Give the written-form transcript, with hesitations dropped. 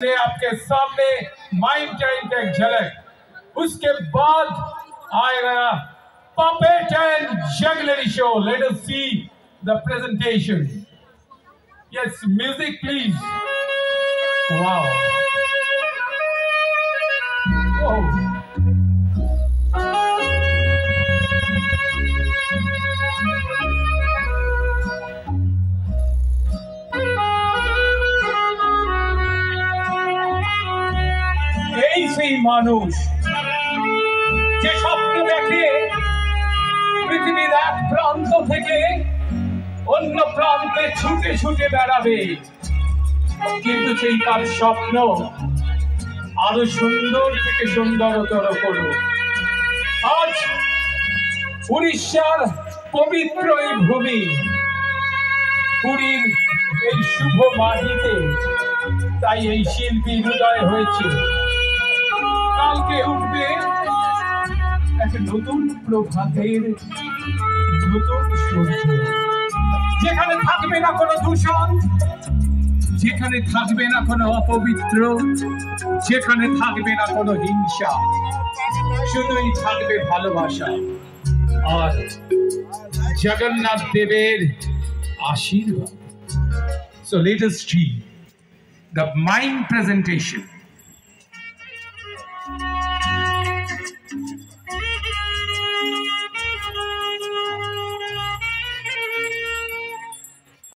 आपके सामने mind time का एक झलक, उसके बाद आएगा puppet and jugglery show. Let us see the presentation. Yes, music please. Wow. Whoa. এই সেই মানুষ যে স্বপ্ন দেখে পৃথিবীর এক প্রান্ত থেকে অন্য প্রান্তে ছুটে ছুটে বেড়াবে, কিন্তু সেই তার স্বপ্ন আরো সুন্দর থেকে সুন্দরতর করুক। আজ উড়িষ্যার পবিত্র এই ভূমি, পুরীর এই শুভ মাটিতে তাই এই শিল্পীর উদয় হয়েছে। কালকে উঠবে এক নতুন প্রভাতের নতুন সূর্য, যেখানে থাকবে না কোনো দূষণ, যেখানে থাকবে না কোনো অপবিত্র, যেখানে থাকবে না কোনো হিংসা, শুধুই থাকবে ভালোবাসা আর জগন্নাথ দেবের আশীর্বাদ। So let us see the mime presentation.